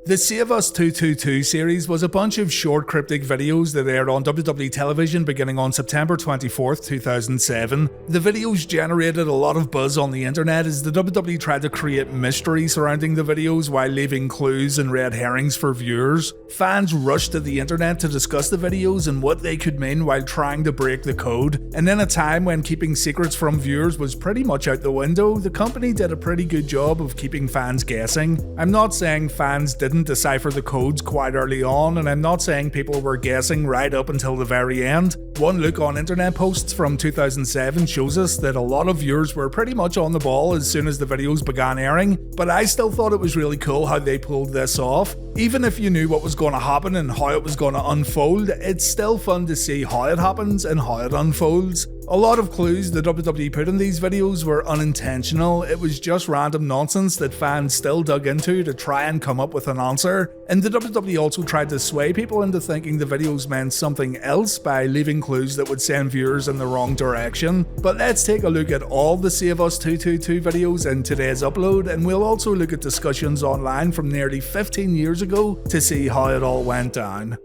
The Save Us 222 series was a bunch of short cryptic videos that aired on WWE television beginning on September 24th, 2007. The videos generated a lot of buzz on the internet as the WWE tried to create mystery surrounding the videos while leaving clues and red herrings for viewers. Fans rushed to the internet to discuss the videos and what they could mean while trying to break the code. And in a time when keeping secrets from viewers was pretty much out the window, the company did a pretty good job of keeping fans guessing. I'm not saying fans didn't decipher the codes quite early on, and I'm not saying people were guessing right up until the very end. One look on internet posts from 2007 shows us that a lot of viewers were pretty much on the ball as soon as the videos began airing, but I still thought it was really cool how they pulled this off. Even if you knew what was going to happen and how it was going to unfold, it's still fun to see how it happens and how it unfolds. A lot of clues the WWE put in these videos were unintentional. It was just random nonsense that fans still dug into to try and come up with an answer. And the WWE also tried to sway people into thinking the videos meant something else by leaving clues that would send viewers in the wrong direction. But let's take a look at all the Save Us 222 videos in today's upload, and we'll also look at discussions online from nearly 15 years ago to see how it all went down.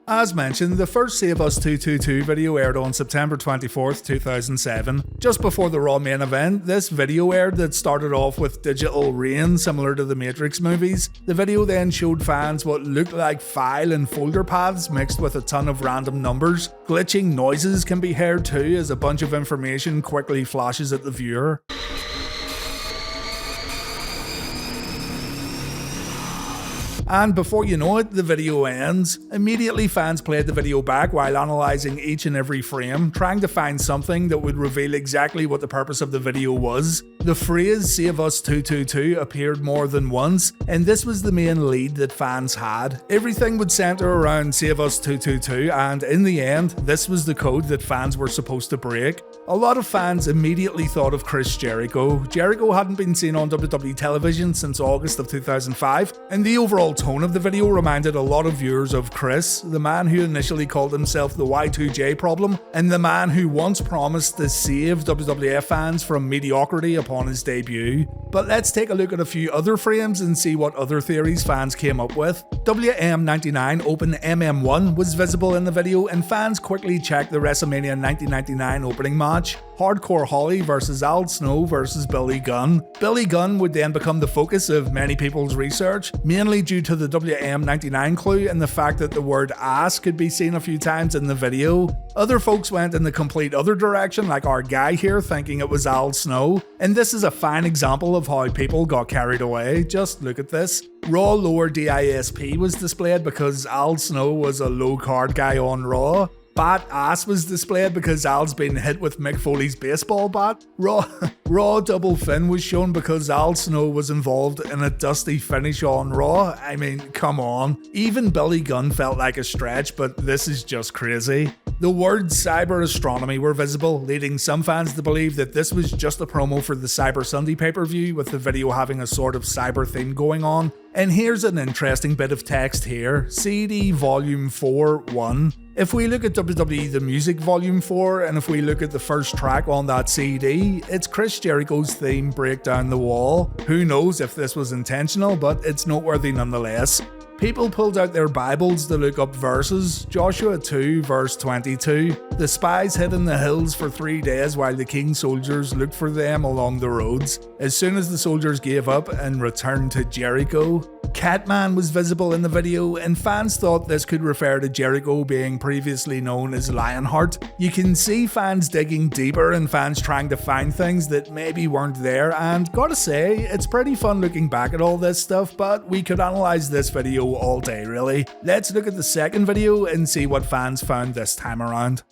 As mentioned, the first Save Us 222 video aired on September 24th, 2007. Just before the Raw main event, this video aired that started off with digital rain similar to the Matrix movies. The video then showed fans what looked like file and folder paths mixed with a ton of random numbers. Glitching noises can be heard too as a bunch of information quickly flashes at the viewer. And before you know it, the video ends. Immediately fans played the video back while analysing each and every frame, trying to find something that would reveal exactly what the purpose of the video was. The phrase Save Us 222 appeared more than once, and this was the main lead that fans had. Everything would centre around Save Us 222, and in the end, this was the code that fans were supposed to break. A lot of fans immediately thought of Chris Jericho. Jericho hadn't been seen on WWE television since August of 2005, and the overall tone of the video reminded a lot of viewers of Chris, the man who initially called himself the Y2J problem, and the man who once promised to save WWF fans from mediocrity upon his debut. But let's take a look at a few other frames and see what other theories fans came up with. WM99 Open MM1 was visible in the video, and fans quickly checked the WrestleMania 1999 opening match. Hardcore Holly vs Al Snow vs Billy Gunn. Billy Gunn would then become the focus of many people's research, mainly due to the WM99 clue and the fact that the word ass could be seen a few times in the video. Other folks went in the complete other direction, like our guy here thinking it was Al Snow, and this is a fine example of how people got carried away. Just look at this. Raw lower DISP was displayed because Al Snow was a low card guy on Raw. Bat ass was displayed because Al's been hit with Mick Foley's baseball bat. Raw double fin was shown because Al Snow was involved in a dusty finish on Raw. I mean, come on. Even Billy Gunn felt like a stretch, but this is just crazy. The words cyber astronomy were visible, leading some fans to believe that this was just a promo for the Cyber Sunday pay-per-view, with the video having a sort of cyber theme going on. And here's an interesting bit of text here. CD Volume 4 1. If we look at WWE The Music Volume 4, and if we look at the first track on that CD, it's Chris Jericho's theme, Break Down the Wall. Who knows if this was intentional, but it's noteworthy nonetheless. People pulled out their Bibles to look up verses. Joshua 2 verse 22. The spies hid in the hills for 3 days while the king's soldiers looked for them along the roads. As soon as the soldiers gave up and returned to Jericho. Catman was visible in the video, and fans thought this could refer to Jericho being previously known as Lionheart. You can see fans digging deeper and fans trying to find things that maybe weren't there, and gotta say, it's pretty fun looking back at all this stuff, but we could analyze this video all day really. Let's look at the second video and see what fans found this time around.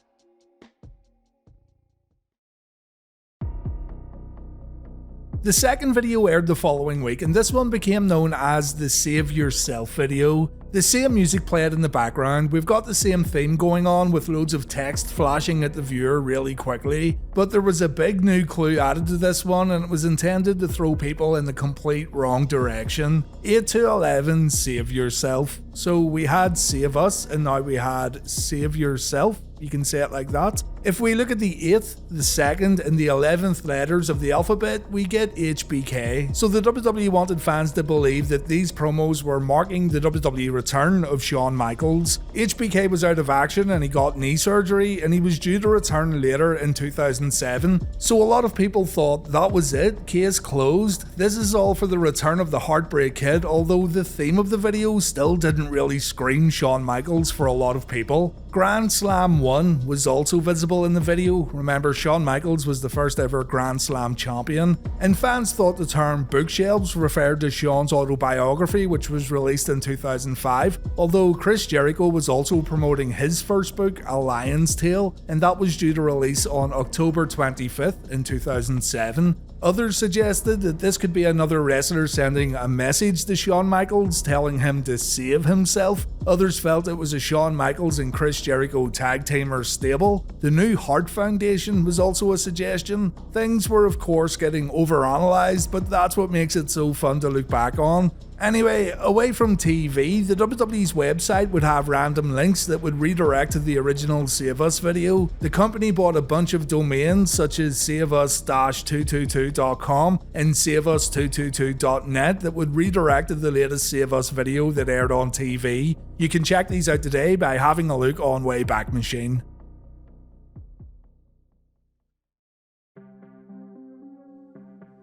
The second video aired the following week, and this one became known as the Savior.Self video. The same music played in the background, we've got the same theme going on with loads of text flashing at the viewer really quickly, but there was a big new clue added to this one, and it was intended to throw people in the complete wrong direction. 8 to 11 Savior.Self. So we had Save Us, and now we had Savior.Self. You can say it like that. If we look at the 8th, the 2nd, and the 11th letters of the alphabet, we get HBK. So the WWE wanted fans to believe that these promos were marking the WWE return of Shawn Michaels. HBK was out of action and he got knee surgery, and he was due to return later in 2007. So a lot of people thought that was it, case closed. This is all for the return of the Heartbreak Kid, although the theme of the video still didn't really scream Shawn Michaels for a lot of people. Grand Slam 1 was also visible in the video. Remember, Shawn Michaels was the first ever Grand Slam champion, and fans thought the term bookshelves referred to Shawn's autobiography, which was released in 2005, although Chris Jericho was also promoting his first book, A Lion's Tale, and that was due to release on October 25th in 2007. Others suggested that this could be another wrestler sending a message to Shawn Michaels telling him to save himself. Others felt it was a Shawn Michaels and Chris Jericho tag teamer stable. The new Hart Foundation was also a suggestion. Things were of course getting overanalyzed, but that's what makes it so fun to look back on. Anyway, away from TV, the WWE's website would have random links that would redirect to the original Save Us video. The company bought a bunch of domains such as saveus-222.com and saveus222.net that would redirect to the latest Save Us video that aired on TV. You can check these out today by having a look on Wayback Machine.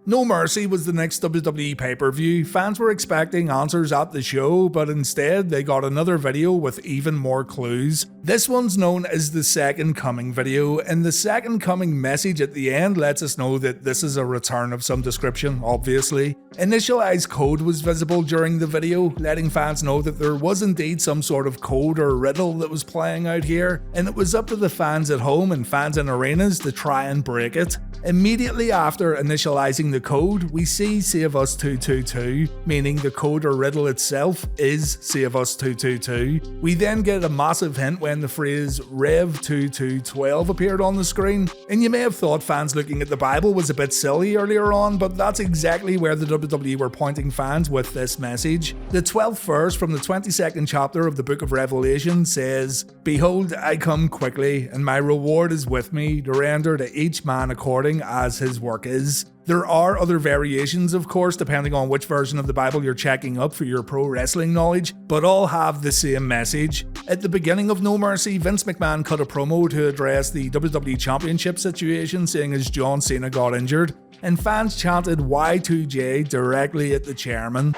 No Mercy was the next WWE pay-per-view. Fans were expecting answers at the show, but instead they got another video with even more clues. This one's known as the Second Coming video, and the Second Coming message at the end lets us know that this is a return of some description, obviously. Initialized code was visible during the video, letting fans know that there was indeed some sort of code or riddle that was playing out here, and it was up to the fans at home and fans in arenas to try and break it. Immediately after initializing the code, we see Save Us 222, meaning the code or riddle itself is Save Us 222. We then get a massive hint when the phrase Rev 2212 appeared on the screen, and you may have thought fans looking at the Bible was a bit silly earlier on, but that's exactly where the WWE were pointing fans with this message. The 12th verse from the 22nd chapter of the book of Revelation says, "Behold, I come quickly, and my reward is with me, to render to each man according as his work is." There are other variations, of course, depending on which version of the Bible you're checking up for your pro wrestling knowledge, but all have the same message. At the beginning of No Mercy, Vince McMahon cut a promo to address the WWE Championship situation, seeing as John Cena got injured, and fans chanted Y2J directly at the chairman.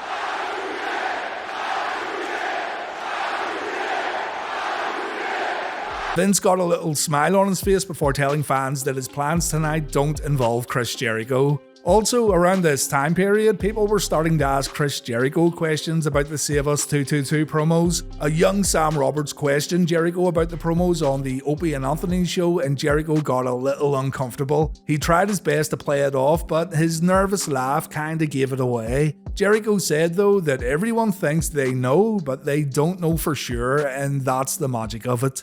Vince got a little smile on his face before telling fans that his plans tonight don't involve Chris Jericho. Also, around this time period, people were starting to ask Chris Jericho questions about the Save Us 222 promos. A young Sam Roberts questioned Jericho about the promos on the Opie and Anthony show, and Jericho got a little uncomfortable. He tried his best to play it off, but his nervous laugh kinda gave it away. Jericho said though that everyone thinks they know, but they don't know for sure, and that's the magic of it.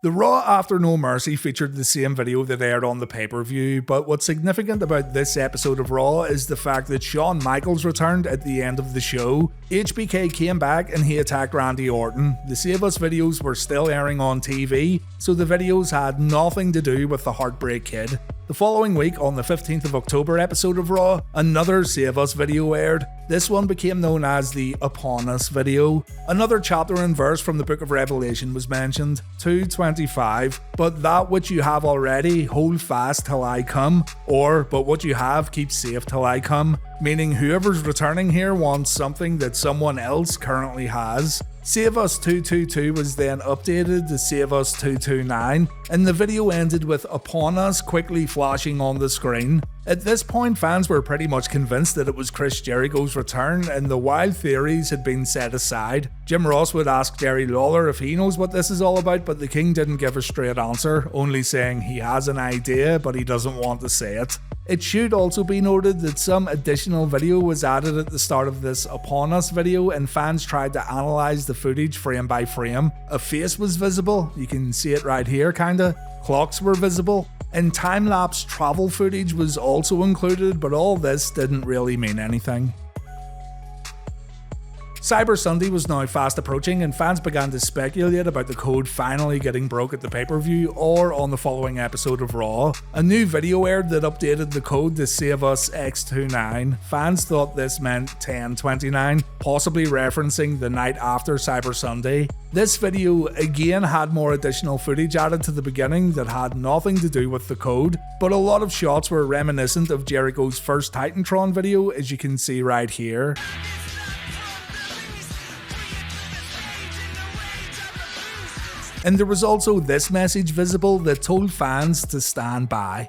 The Raw after No Mercy featured the same video that aired on the pay-per-view, but what's significant about this episode of Raw is the fact that Shawn Michaels returned at the end of the show. HBK came back and he attacked Randy Orton. The Save Us videos were still airing on TV, so the videos had nothing to do with the Heartbreak Kid. The following week, on the 15th of October episode of Raw, another Save Us video aired. This one became known as the Upon Us video. Another chapter and verse from the book of Revelation was mentioned, 2:25, "But that which you have already, hold fast till I come," or "But what you have, keep safe till I come," meaning whoever's returning here wants something that someone else currently has. Save Us 222 was then updated to Save Us 229, and the video ended with Upon Us quickly flashing on the screen. At this point, fans were pretty much convinced that it was Chris Jericho's return, and the wild theories had been set aside. Jim Ross would ask Jerry Lawler if he knows what this is all about, but the King didn't give a straight answer, only saying he has an idea, but he doesn't want to say it. It should also be noted that some additional video was added at the start of this Upon Us video, and fans tried to analyze the footage frame by frame. A face was visible, you can see it right here kinda, clocks were visible, and time-lapse travel footage was also included, but all this didn't really mean anything. Cyber Sunday was now fast approaching and fans began to speculate about the code finally getting broke at the pay-per-view or on the following episode of Raw. A new video aired that updated the code to Save Us X29. Fans thought this meant 1029, possibly referencing the night after Cyber Sunday. This video again had more additional footage added to the beginning that had nothing to do with the code, but a lot of shots were reminiscent of Jericho's first Titantron video, as you can see right here. And there was also this message visible that told fans to stand by.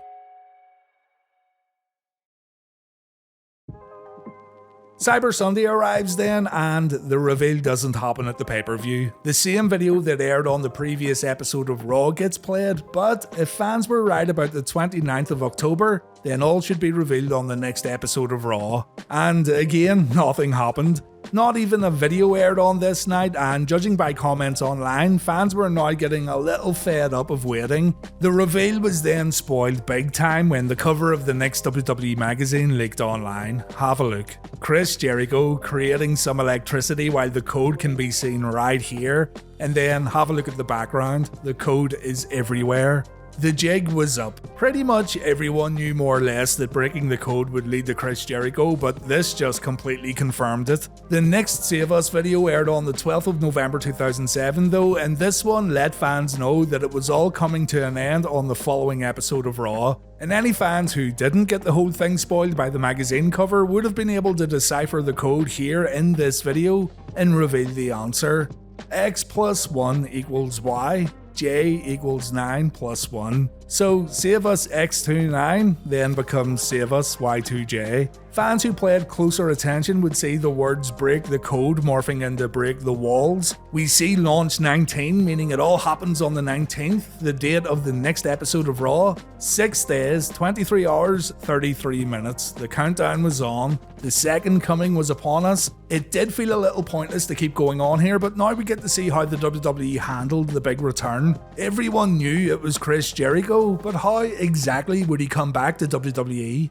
Cyber Sunday arrives then, and the reveal doesn't happen at the pay-per-view. The same video that aired on the previous episode of Raw gets played, but if fans were right about the 29th of October, then all should be revealed on the next episode of Raw. And again, nothing happened. Not even a video aired on this night, and judging by comments online, fans were now getting a little fed up of waiting. The reveal was then spoiled big time when the cover of the next WWE magazine leaked online. Have a look. Chris Jericho creating some electricity while the code can be seen right here, and then have a look at the background. The code is everywhere. The jig was up. Pretty much everyone knew more or less that breaking the code would lead to Chris Jericho, but this just completely confirmed it. The next Save Us video aired on the 12th of November 2007 though, and this one let fans know that it was all coming to an end on the following episode of Raw. And any fans who didn't get the whole thing spoiled by the magazine cover would have been able to decipher the code here in this video and reveal the answer. X plus 1 equals Y. J equals 9 plus 1. So Save Us X29 then becomes Save Us Y2J. Fans who played closer attention would see the words break the code morphing into break the walls. We see launch 19, meaning it all happens on the 19th, the date of the next episode of Raw. 6 days, 23 hours, 33 minutes. The countdown was on. The second coming was upon us. It did feel a little pointless to keep going on here, but now we get to see how the WWE handled the big return. Everyone knew it was Chris Jericho, but how exactly would he come back to WWE?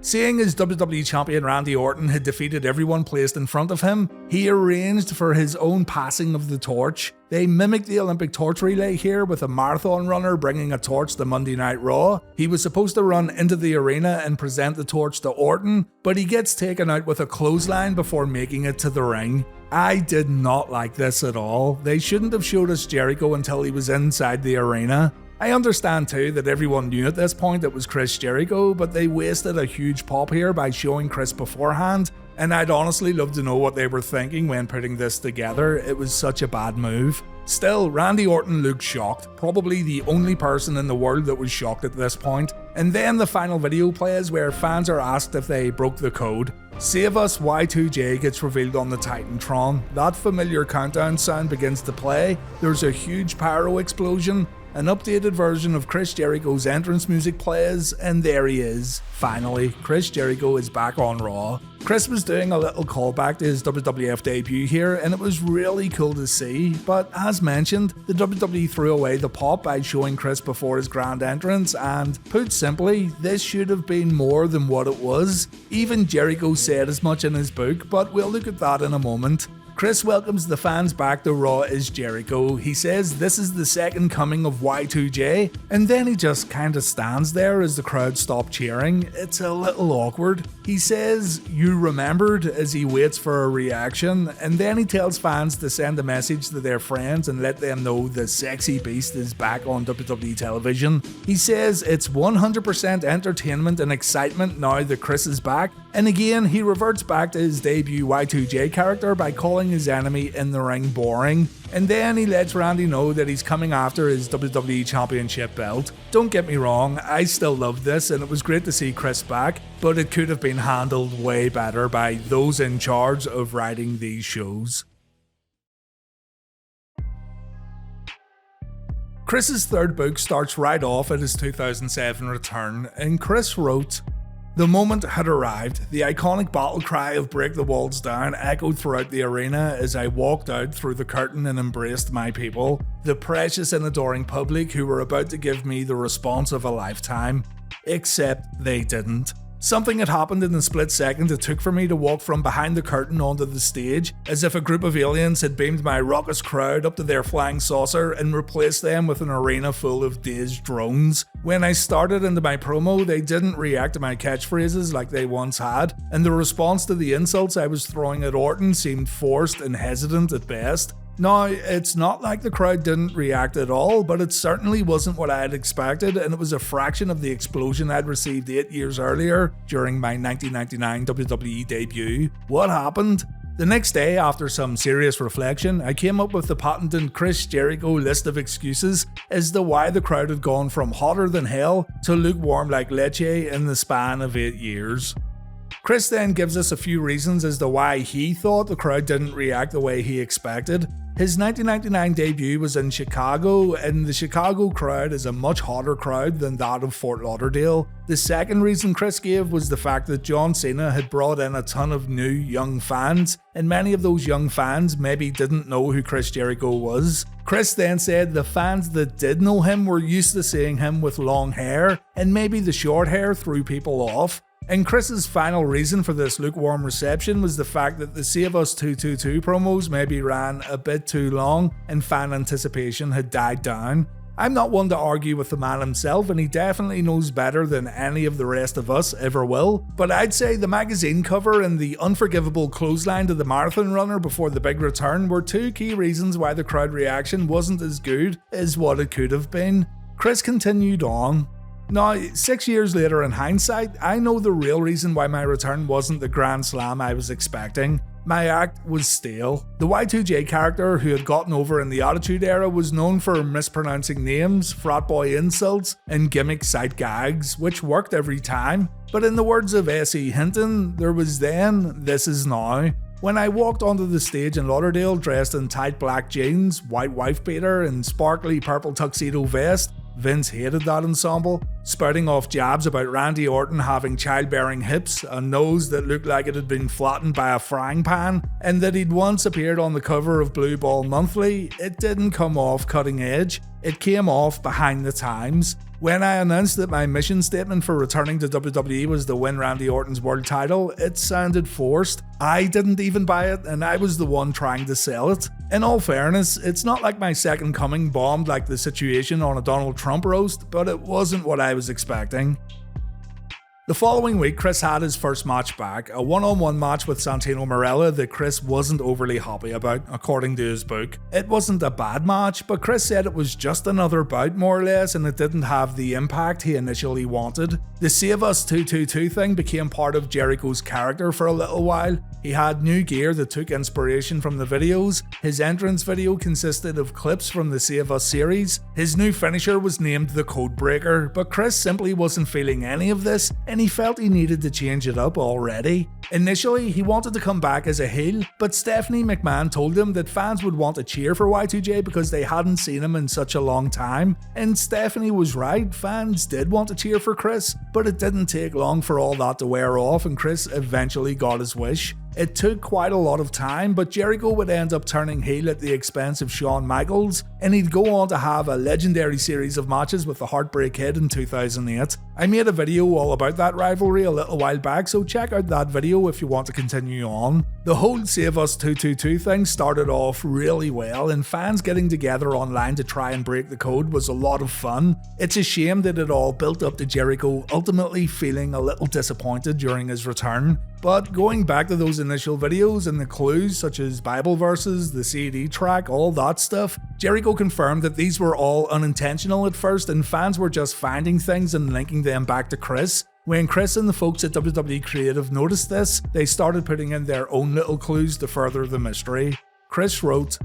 Seeing as WWE Champion Randy Orton had defeated everyone placed in front of him, he arranged for his own passing of the torch. They mimicked the Olympic torch relay here with a marathon runner bringing a torch to Monday Night Raw. He was supposed to run into the arena and present the torch to Orton, but he gets taken out with a clothesline before making it to the ring. I did not like this at all. They shouldn't have showed us Jericho until he was inside the arena. I understand too that everyone knew at this point it was Chris Jericho, but they wasted a huge pop here by showing Chris beforehand, and I'd honestly love to know what they were thinking when putting this together. It was such a bad move. Still, Randy Orton looked shocked, probably the only person in the world that was shocked at this point. And then the final video plays where fans are asked if they broke the code. Save Us Y2J gets revealed on the Titantron. That familiar countdown sound begins to play. There's a huge pyro explosion. An updated version of Chris Jericho's entrance music plays, and there he is. Finally, Chris Jericho is back on Raw. Chris was doing a little callback to his WWF debut here, and it was really cool to see, but as mentioned, the WWE threw away the pop by showing Chris before his grand entrance, and put simply, this should have been more than what it was. Even Jericho said as much in his book, but we'll look at that in a moment. Chris welcomes the fans back to Raw as Jericho. He says this is the second coming of Y2J, and then he just kinda stands there as the crowd stop cheering. It's a little awkward. He says, "You remembered," as he waits for a reaction, and then he tells fans to send a message to their friends and let them know the sexy beast is back on WWE television. He says it's 100% entertainment and excitement now that Chris is back, and again he reverts back to his debut Y2J character by calling his enemy in the ring boring, and then he lets Randy know that he's coming after his WWE Championship belt. Don't get me wrong, I still loved this and it was great to see Chris back, but it could have been handled way better by those in charge of writing these shows. Chris's third book starts right off at his 2007 return, and Chris wrote, "The moment had arrived. The iconic battle cry of 'Break the Walls Down' echoed throughout the arena as I walked out through the curtain and embraced my people, the precious and adoring public who were about to give me the response of a lifetime. Except they didn't. Something had happened in the split second it took for me to walk from behind the curtain onto the stage, as if a group of aliens had beamed my raucous crowd up to their flying saucer and replaced them with an arena full of dazed drones. When I started into my promo, they didn't react to my catchphrases like they once had, and the response to the insults I was throwing at Orton seemed forced and hesitant at best. Now, it's not like the crowd didn't react at all, but it certainly wasn't what I had expected, and it was a fraction of the explosion I'd received 8 years earlier during my 1999 WWE debut. What happened? The next day, after some serious reflection, I came up with the patented Chris Jericho list of excuses as to why the crowd had gone from hotter than hell to lukewarm like leche in the span of 8 years. Chris then gives us a few reasons as to why he thought the crowd didn't react the way he expected. His 1999 debut was in Chicago, and the Chicago crowd is a much hotter crowd than that of Fort Lauderdale. The second reason Chris gave was the fact that John Cena had brought in a ton of new young fans, and many of those young fans maybe didn't know who Chris Jericho was. Chris then said the fans that did know him were used to seeing him with long hair, and maybe the short hair threw people off. And Chris's final reason for this lukewarm reception was the fact that the Save Us 222 promos maybe ran a bit too long and fan anticipation had died down. I'm not one to argue with the man himself, and he definitely knows better than any of the rest of us ever will, but I'd say the magazine cover and the unforgivable clothesline to the marathon runner before the big return were two key reasons why the crowd reaction wasn't as good as what it could have been. Chris continued on. Now, 6 years later in hindsight, I know the real reason why my return wasn't the grand slam I was expecting. My act was stale. The Y2J character who had gotten over in the Attitude Era was known for mispronouncing names, frat boy insults, and gimmick sight gags, which worked every time. But in the words of S.E. Hinton, there was then, this is now. When I walked onto the stage in Lauderdale dressed in tight black jeans, white wife beater, and sparkly purple tuxedo vest, Vince hated that ensemble, spouting off jabs about Randy Orton having childbearing hips, a nose that looked like it had been flattened by a frying pan, and that he'd once appeared on the cover of Blue Ball Monthly. It didn't come off cutting edge, it came off behind the times. When I announced that my mission statement for returning to WWE was to win Randy Orton's world title, it sounded forced. I didn't even buy it, and I was the one trying to sell it. In all fairness, it's not like my second coming bombed like the situation on a Donald Trump roast, but it wasn't what I was expecting. The following week, Chris had his first match back, a one-on-one match with Santino Marella that Chris wasn't overly happy about, according to his book. It wasn't a bad match, but Chris said it was just another bout more or less, and it didn't have the impact he initially wanted. The Save Us 222 thing became part of Jericho's character for a little while. He had new gear that took inspiration from the videos. His entrance video consisted of clips from the Save Us series. His new finisher was named the Codebreaker, but Chris simply wasn't feeling any of this, and he felt he needed to change it up already. Initially, he wanted to come back as a heel, but Stephanie McMahon told him that fans would want to cheer for Y2J because they hadn't seen him in such a long time. And Stephanie was right, fans did want to cheer for Chris, but it didn't take long for all that to wear off, and Chris eventually got his wish. It took quite a lot of time, but Jericho would end up turning heel at the expense of Shawn Michaels, and he'd go on to have a legendary series of matches with the Heartbreak Kid in 2008. I made a video all about that rivalry a little while back, so check out that video if you want to continue on. The whole Save Us 222 thing started off really well, and fans getting together online to try and break the code was a lot of fun. It's a shame that it all built up to Jericho ultimately feeling a little disappointed during his return. But going back to those initial videos and the clues such as Bible verses, the CD track, all that stuff, Jericho confirmed that these were all unintentional at first and fans were just finding things and linking them back to Chris. When Chris and the folks at WWE Creative noticed this, they started putting in their own little clues to further the mystery. Chris wrote,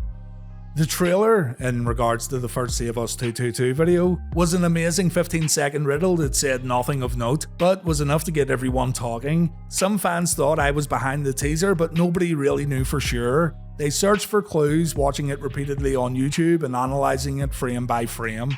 "The trailer, in regards to the first Save Us 222 video, was an amazing 15-second riddle that said nothing of note, but was enough to get everyone talking. Some fans thought I was behind the teaser, but nobody really knew for sure. They searched for clues, watching it repeatedly on YouTube and analysing it frame by frame.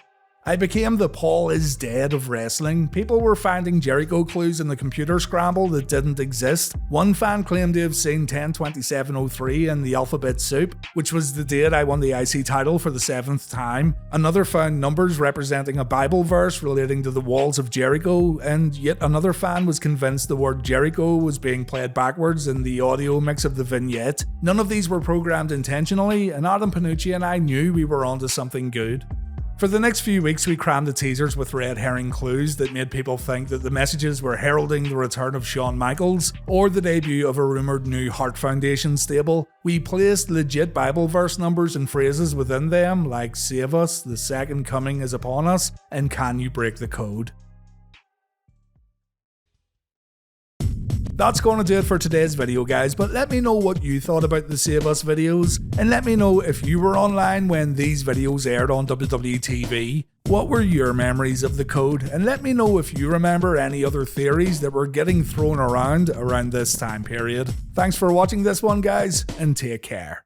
I became the Paul is dead of wrestling. People were finding Jericho clues in the computer scramble that didn't exist. One fan claimed to have seen 10/27/03 in the alphabet soup, which was the date I won the IC title for the 7th time. Another found numbers representing a Bible verse relating to the walls of Jericho, and yet another fan was convinced the word Jericho was being played backwards in the audio mix of the vignette. None of these were programmed intentionally, and Adam Panucci and I knew we were onto something good. For the next few weeks, we crammed the teasers with red herring clues that made people think that the messages were heralding the return of Shawn Michaels or the debut of a rumoured new Hart Foundation stable. We placed legit Bible verse numbers and phrases within them, like "Save us, the second coming is upon us," and "Can you break the code?" That's going to do it for today's video, guys, but let me know what you thought about the Save Us videos, and let me know if you were online when these videos aired on WWE TV. What were your memories of the code, and let me know if you remember any other theories that were getting thrown around this time period. Thanks for watching this one, guys, and take care.